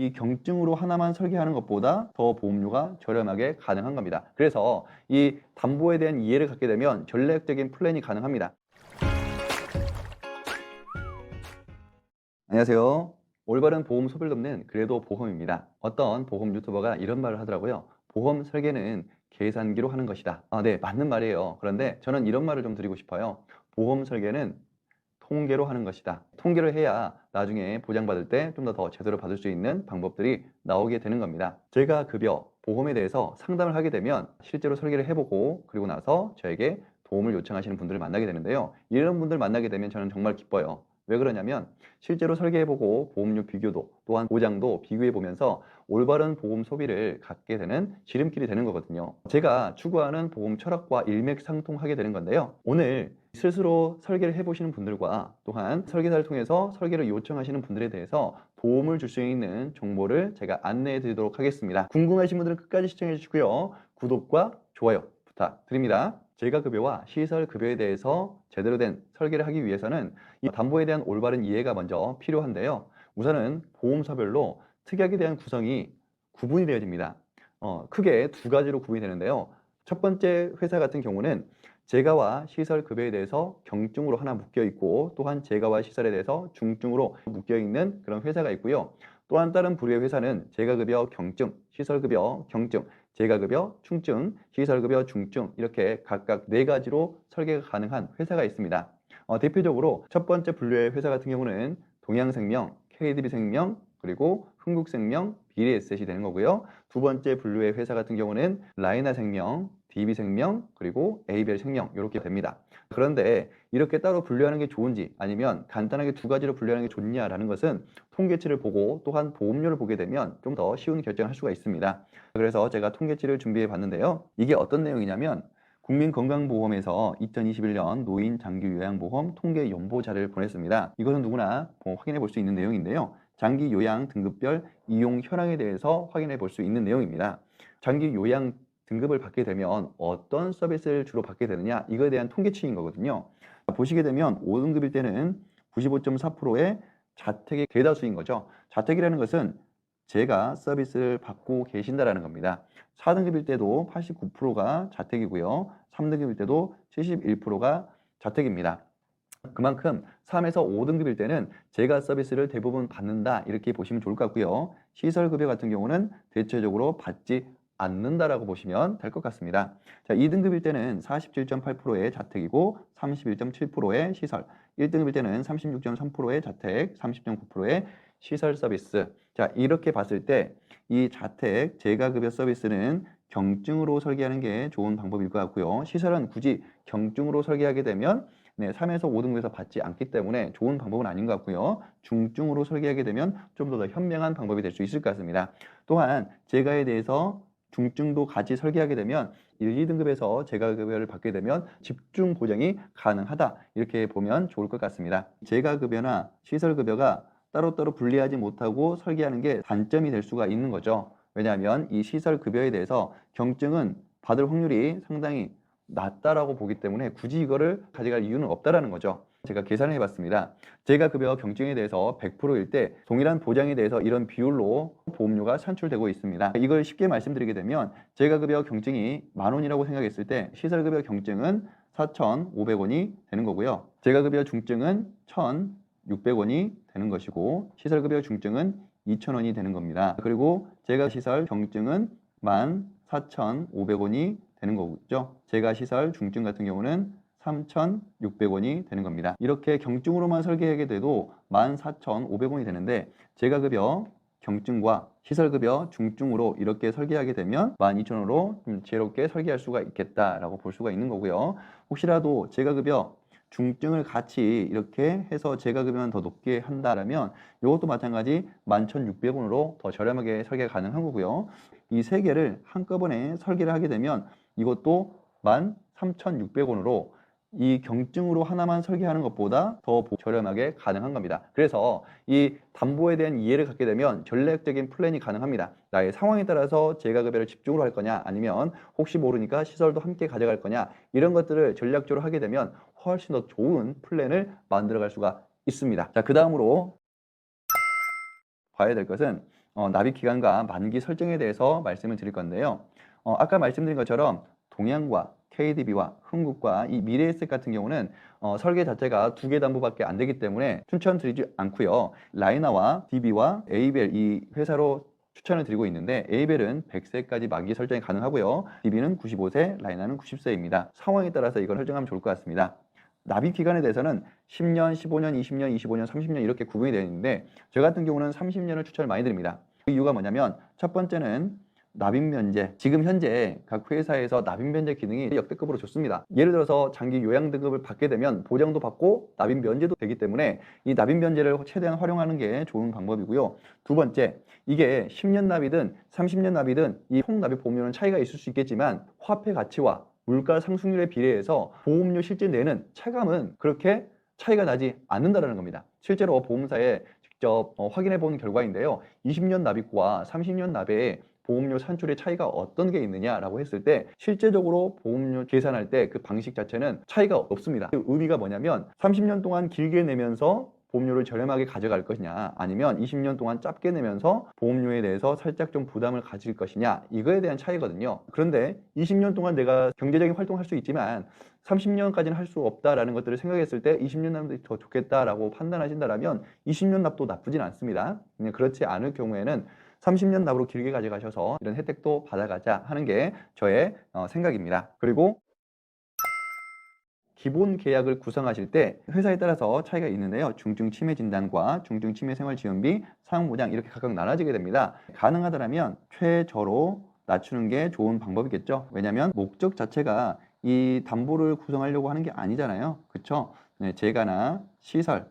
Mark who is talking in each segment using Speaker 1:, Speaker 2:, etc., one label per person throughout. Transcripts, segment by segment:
Speaker 1: 이 경증으로 하나만 설계하는 것보다 더 보험료가 저렴하게 가능한 겁니다. 그래서 이 담보에 대한 이해를 갖게 되면 전략적인 플랜이 가능합니다. 안녕하세요. 올바른 보험 소비를 돕는 그래도 보험입니다. 어떤 보험 유튜버가 이런 말을 하더라고요. 보험 설계는 계산기로 하는 것이다. 네, 맞는 말이에요. 그런데 저는 이런 말을 좀 드리고 싶어요. 보험 설계는 통계로 하는 것이다. 통계를 해야 나중에 보장받을 때 좀 더 제대로 받을 수 있는 방법들이 나오게 되는 겁니다. 제가 급여, 보험에 대해서 상담을 하게 되면 실제로 설계를 해보고 그리고 나서 저에게 도움을 요청하시는 분들을 만나게 되는데요. 이런 분들 만나게 되면 저는 정말 기뻐요. 왜 그러냐면 실제로 설계해보고 보험료 비교도 또한 보장도 비교해보면서 올바른 보험 소비를 갖게 되는 지름길이 되는 거거든요. 제가 추구하는 보험 철학과 일맥상통하게 되는 건데요. 오늘 스스로 설계를 해보시는 분들과 또한 설계사를 통해서 설계를 요청하시는 분들에 대해서 도움을 줄 수 있는 정보를 제가 안내해 드리도록 하겠습니다. 궁금하신 분들은 끝까지 시청해 주시고요. 구독과 좋아요 부탁드립니다. 재가급여와 시설급여에 대해서 제대로 된 설계를 하기 위해서는 이 담보에 대한 올바른 이해가 먼저 필요한데요. 우선은 보험사별로 특약에 대한 구성이 구분이 되어집니다. 크게 두 가지로 구분이 되는데요. 첫 번째 회사 같은 경우는 재가와 시설급여에 대해서 경증으로 하나 묶여 있고 또한 재가와 시설에 대해서 중증으로 묶여 있는 그런 회사가 있고요. 또한 다른 부류의 회사는 재가급여 경증, 시설급여 경증, 재가급여 충증, 시설급여 중증 이렇게 각각 네 가지로 설계가 가능한 회사가 있습니다. 대표적으로 첫 번째 분류의 회사 같은 경우는 동양생명, KDB생명, 그리고 흥국생명, 비리에셋이 되는 거고요. 두 번째 분류의 회사 같은 경우는 라이나생명, DB생명, 그리고 에이벨생명 이렇게 됩니다. 그런데 이렇게 따로 분류하는 게 좋은지 아니면 간단하게 두 가지로 분류하는 게 좋냐라는 것은 통계치를 보고 또한 보험료를 보게 되면 좀 더 쉬운 결정을 할 수가 있습니다. 그래서 제가 통계치를 준비해 봤는데요. 이게 어떤 내용이냐면 국민건강보험에서 2021년 노인 장기 요양보험 통계 연보자를 보냈습니다. 이것은 누구나 확인해 볼 수 있는 내용인데요. 장기 요양 등급별 이용 현황에 대해서 확인해 볼 수 있는 내용입니다. 장기 요양 등급을 받게 되면 어떤 서비스를 주로 받게 되느냐 이거에 대한 통계치인 거거든요. 보시게 되면 5등급일 때는 95.4%의 자택의 대다수인 거죠. 자택이라는 것은 제가 서비스를 받고 계신다라는 겁니다. 4등급일 때도 89%가 자택이고요. 3등급일 때도 71%가 자택입니다. 그만큼 3에서 5등급일 때는 제가 서비스를 대부분 받는다 이렇게 보시면 좋을 것 같고요. 시설급여 같은 경우는 대체적으로 받지 않는다라고 보시면 될 것 같습니다. 자, 2등급일 때는 47.8%의 자택이고 31.7%의 시설, 1등급일 때는 36.3%의 자택, 30.9%의 시설 서비스. 자, 이렇게 봤을 때 이 자택 재가급여 서비스는 경증으로 설계하는 게 좋은 방법일 것 같고요. 시설은 굳이 경증으로 설계하게 되면 3에서 5등급에서 받지 않기 때문에 좋은 방법은 아닌 것 같고요. 중증으로 설계하게 되면 좀 더 현명한 방법이 될 수 있을 것 같습니다. 또한 재가에 대해서 중증도 같이 설계하게 되면 1, 2등급에서 재가급여를 받게 되면 집중 보장이 가능하다 이렇게 보면 좋을 것 같습니다. 재가급여나 시설급여가 따로따로 분리하지 못하고 설계하는 게 단점이 될 수가 있는 거죠. 왜냐하면 이 시설급여에 대해서 경증은 받을 확률이 상당히 낮다라고 보기 때문에 굳이 이거를 가져갈 이유는 없다라는 거죠. 제가 계산을 해봤습니다. 재가급여 경증에 대해서 100%일 때 동일한 보장에 대해서 이런 비율로 보험료가 산출되고 있습니다. 이걸 쉽게 말씀드리게 되면 재가급여 경증이 10,000원이라고 생각했을 때 시설급여 경증은 4,500원이 되는 거고요. 재가급여 중증은 1,600원이 되는 것이고 시설급여 중증은 2,000원이 되는 겁니다. 그리고 재가시설 경증은 14,500원이 되는 거죠. 재가시설 중증 같은 경우는 3,600원이 되는 겁니다. 이렇게 경증으로만 설계하게 돼도 14,500원이 되는데 재가급여 경증과 시설급여 중증으로 이렇게 설계하게 되면 12,000원으로 좀 지혜롭게 설계할 수가 있겠다라고 볼 수가 있는 거고요. 혹시라도 재가급여 중증을 같이 이렇게 해서 재가급여만 더 높게 한다라면 이것도 마찬가지 11,600원으로 더 저렴하게 설계가 가능한 거고요. 이 세 개를 한꺼번에 설계를 하게 되면 이것도 13,600원으로 이 경증으로 하나만 설계하는 것보다 더 저렴하게 가능한 겁니다. 그래서 이 담보에 대한 이해를 갖게 되면 전략적인 플랜이 가능합니다. 나의 상황에 따라서 재가급여를 집중으로 할 거냐 아니면 혹시 모르니까 시설도 함께 가져갈 거냐 이런 것들을 전략적으로 하게 되면 훨씬 더 좋은 플랜을 만들어 갈 수가 있습니다. 자, 그 다음으로 봐야 될 것은 납입 기간과 만기 설정에 대해서 말씀을 드릴 건데요. 아까 말씀드린 것처럼 동양과 KDB와 흥국과 이 미래에셋 같은 경우는 설계 자체가 2개 담보밖에 안 되기 때문에 추천드리지 않고요. 라이나와 DB와 에이벨 이 회사로 추천을 드리고 있는데, 에이벨은 100세까지 만기 설정이 가능하고요. DB는 95세, 라이나는 90세입니다. 상황에 따라서 이걸 설정하면 좋을 것 같습니다. 납입 기간에 대해서는 10년, 15년, 20년, 25년, 30년 이렇게 구분이 되어 있는데, 저 같은 경우는 30년을 추천을 많이 드립니다. 그 이유가 뭐냐면, 첫 번째는 납입 면제. 지금 현재 각 회사에서 납입 면제 기능이 역대급으로 좋습니다. 예를 들어서 장기 요양 등급을 받게 되면 보장도 받고 납입 면제도 되기 때문에 이 납입 면제를 최대한 활용하는 게 좋은 방법이고요. 두 번째, 이게 10년 납이든 30년 납이든 이 총 납입 보험료는 차이가 있을 수 있겠지만, 화폐 가치와 물가 상승률에 비례해서 보험료 실제 내는 차감은 그렇게 차이가 나지 않는다는 겁니다. 실제로 보험사에 직접 확인해 본 결과인데요. 20년 납입과 30년 납의 보험료 산출의 차이가 어떤 게 있느냐라고 했을 때, 실제적으로 보험료 계산할 때 그 방식 자체는 차이가 없습니다. 그 의미가 뭐냐면 30년 동안 길게 내면서 보험료를 저렴하게 가져갈 것이냐, 아니면 20년 동안 짧게 내면서 보험료에 대해서 살짝 좀 부담을 가질 것이냐, 이거에 대한 차이거든요. 그런데 20년 동안 내가 경제적인 활동을 할 수 있지만 30년까지는 할 수 없다라는 것들을 생각했을 때 20년 납이 더 좋겠다라고 판단하신다면 20년 납도 나쁘진 않습니다. 그렇지 않을 경우에는 30년 납으로 길게 가져가셔서 이런 혜택도 받아가자 하는 게 저의 생각입니다. 그리고 기본 계약을 구성하실 때 회사에 따라서 차이가 있는데요. 중증 치매 진단과 중증 치매 생활지원비, 사용보장 이렇게 각각 나눠지게 됩니다. 가능하다면 최저로 낮추는 게 좋은 방법이겠죠. 왜냐하면 목적 자체가 이 담보를 구성하려고 하는 게 아니잖아요. 그렇죠? 네, 재가나 시설에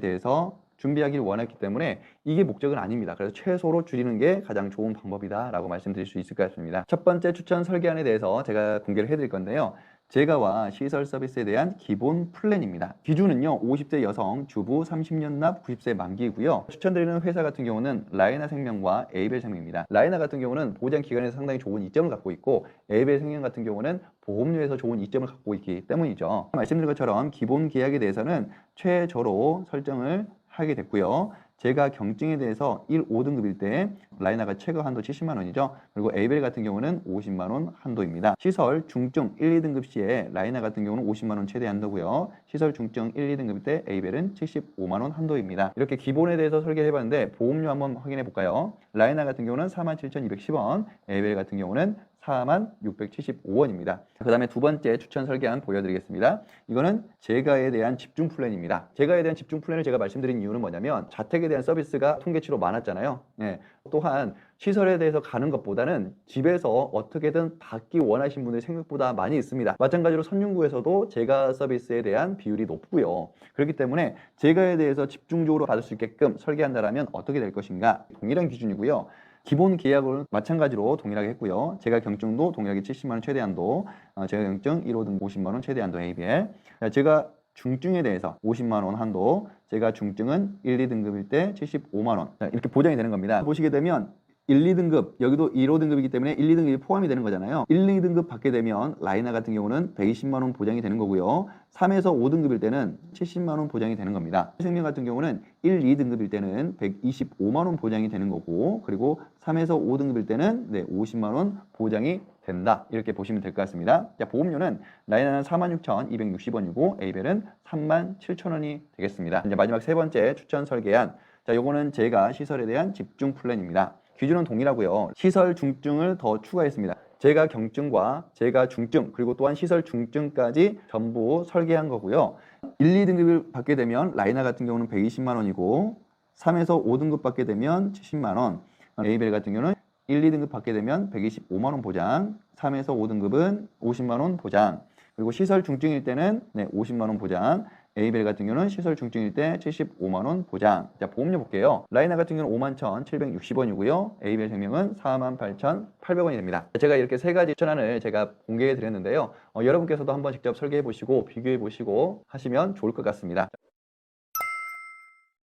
Speaker 1: 대해서 준비하기를 원했기 때문에 이게 목적은 아닙니다. 그래서 최소로 줄이는 게 가장 좋은 방법이다라고 말씀드릴 수 있을 것 같습니다. 첫 번째 추천 설계안에 대해서 제가 공개를 해드릴 건데요. 재가와 시설 서비스에 대한 기본 플랜입니다. 기준은요, 50세 여성, 주부, 30년 납, 90세 만기이고요. 추천드리는 회사 같은 경우는 라이나 생명과 에이벨 생명입니다. 라이나 같은 경우는 보장 기간에서 상당히 좋은 이점을 갖고 있고, 에이벨 생명 같은 경우는 보험료에서 좋은 이점을 갖고 있기 때문이죠. 말씀드린 것처럼 기본 계약에 대해서는 최저로 설정을 하게 됐고요. 제가 경증에 대해서 1, 5등급일 때 라이나가 최고 한도 70만 원이죠. 그리고 에이벨 같은 경우는 50만 원 한도입니다. 시설 중증 1, 2등급 시에 라이나 같은 경우는 50만 원 최대 한도고요. 시설 중증 1, 2등급 때 에이벨은 75만 원 한도입니다. 이렇게 기본에 대해서 설계해 봤는데 보험료 한번 확인해 볼까요? 라이나 같은 경우는 47,210원, 에이벨 같은 경우는 46,675원입니다. 그 다음에 두 번째 추천 설계안 보여드리겠습니다. 이거는 재가에 대한 집중 플랜입니다. 재가에 대한 집중 플랜을 제가 말씀드린 이유는 뭐냐면, 자택에 대한 서비스가 통계치로 많았잖아요. 예. 또한 시설에 대해서 가는 것보다는 집에서 어떻게든 받기 원하시는 분들이 생각보다 많이 있습니다. 마찬가지로 선윤구에서도 재가 서비스에 대한 비율이 높고요. 그렇기 때문에 재가에 대해서 집중적으로 받을 수 있게끔 설계한다면 어떻게 될 것인가, 동일한 기준이고요. 기본 계약은 마찬가지로 동일하게 했고요. 제가 경증도 동일하게 70만 원 최대 한도, 제가 경증 1호 등 50만 원 최대 한도 ABL. 제가 중증에 대해서 50만 원 한도, 제가 중증은 1, 2등급일 때 75만 원. 이렇게 보장이 되는 겁니다. 보시게 되면 1, 2등급, 여기도 1호 등급이기 때문에 1, 2등급이 포함이 되는 거잖아요. 1, 2등급 받게 되면 라이나 같은 경우는 120만 원 보장이 되는 거고요. 3에서 5등급일 때는 70만 원 보장이 되는 겁니다. 생명 같은 경우는 1, 2등급일 때는 125만 원 보장이 되는 거고, 그리고 3에서 5등급일 때는 50만 원 보장이 된다. 이렇게 보시면 될 것 같습니다. 자, 보험료는 라이나는 46,260원이고 에이벨은 37,000원이 되겠습니다. 이제 마지막 세 번째 추천 설계안. 자, 요거는 제가 시설에 대한 집중 플랜입니다. 기준은 동일하고요. 시설 중증을 더 추가했습니다. 제가 경증과 제가 중증, 그리고 또한 시설 중증까지 전부 설계한 거고요. 1, 2등급을 받게 되면 라이나 같은 경우는 120만 원이고, 3에서 5등급 받게 되면 70만 원, 에이벨 같은 경우는 1, 2등급 받게 되면 125만 원 보장, 3에서 5등급은 50만 원 보장, 그리고 시설 중증일 때는 50만 원 보장, 에이벨 같은 경우는 시설 중증일 때 75만 원 보장. 자, 보험료 볼게요. 라이나 같은 경우는 51,760원이고요. 에이벨 생명은 48,800원이 됩니다. 제가 이렇게 세 가지 추천안을 제가 공개해 드렸는데요. 여러분께서도 한번 직접 설계해 보시고 비교해 보시고 하시면 좋을 것 같습니다.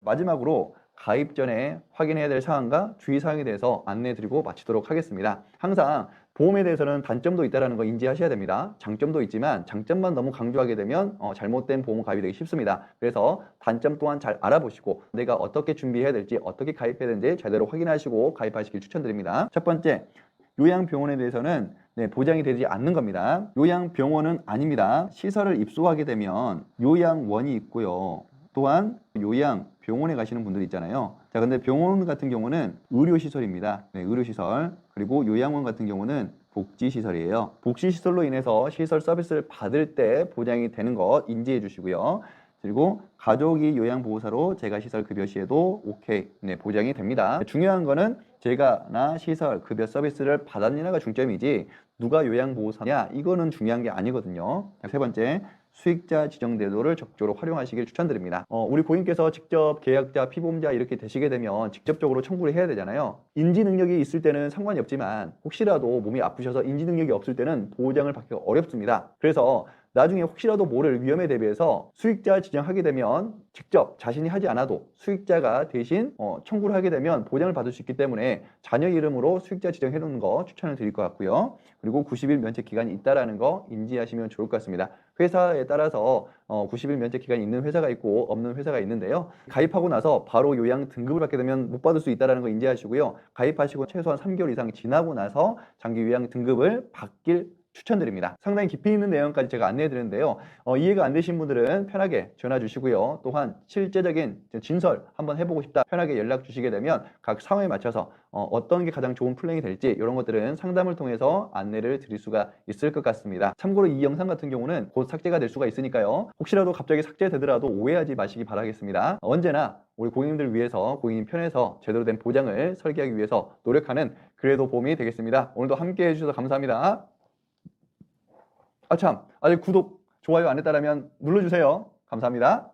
Speaker 1: 마지막으로 가입 전에 확인해야 될 사항과 주의사항에 대해서 안내해 드리고 마치도록 하겠습니다. 항상 보험에 대해서는 단점도 있다는 거 인지하셔야 됩니다. 장점도 있지만 장점만 너무 강조하게 되면 잘못된 보험 가입이 되기 쉽습니다. 그래서 단점 또한 잘 알아보시고 내가 어떻게 준비해야 될지 어떻게 가입해야 되는지 제대로 확인하시고 가입하시길 추천드립니다. 첫 번째, 요양병원에 대해서는 보장이 되지 않는 겁니다. 요양병원은 아닙니다. 시설을 입소하게 되면 요양원이 있고요. 또한 요양병원에 가시는 분들 있잖아요. 자, 근데 병원 같은 경우는 의료시설입니다. 의료시설. 그리고 요양원 같은 경우는 복지시설이에요. 복지시설로 인해서 시설 서비스를 받을 때 보장이 되는 것 인지해 주시고요. 그리고 가족이 요양보호사로 재가 시설 급여 시에도 오케이, 보장이 됩니다. 중요한 거는 재가나 시설 급여 서비스를 받았느냐가 중점이지 누가 요양보호사냐 이거는 중요한 게 아니거든요. 세 번째, 수익자 지정 제도를 적극적으로 활용하시길 추천드립니다. 우리 고객님께서 직접 계약자, 피보험자 이렇게 되시게 되면 직접적으로 청구를 해야 되잖아요. 인지 능력이 있을 때는 상관이 없지만 혹시라도 몸이 아프셔서 인지 능력이 없을 때는 보장을 받기가 어렵습니다. 그래서 나중에 혹시라도 모를 위험에 대비해서 수익자 지정하게 되면 직접 자신이 하지 않아도 수익자가 대신 청구를 하게 되면 보장을 받을 수 있기 때문에 자녀 이름으로 수익자 지정해 놓는 거 추천을 드릴 것 같고요. 그리고 90일 면책 기간이 있다라는 거 인지하시면 좋을 것 같습니다. 회사에 따라서 90일 면책 기간이 있는 회사가 있고 없는 회사가 있는데요. 가입하고 나서 바로 요양 등급을 받게 되면 못 받을 수 있다는 거 인지하시고요. 가입하시고 최소한 3개월 이상 지나고 나서 장기 요양 등급을 받길 추천드립니다. 상당히 깊이 있는 내용까지 제가 안내해 드렸는데요. 이해가 안 되신 분들은 편하게 전화 주시고요. 또한 실제적인 진설 한번 해보고 싶다 편하게 연락 주시게 되면 각 상황에 맞춰서 어떤 게 가장 좋은 플랜이 될지 이런 것들은 상담을 통해서 안내를 드릴 수가 있을 것 같습니다. 참고로 이 영상 같은 경우는 곧 삭제가 될 수가 있으니까요. 혹시라도 갑자기 삭제되더라도 오해하지 마시기 바라겠습니다. 언제나 우리 고객님들 위해서 고객님 편에서 제대로 된 보장을 설계하기 위해서 노력하는 그래도 보험이 되겠습니다. 오늘도 함께 해주셔서 감사합니다. 아참, 아직 구독, 좋아요 안 했다면 눌러주세요. 감사합니다.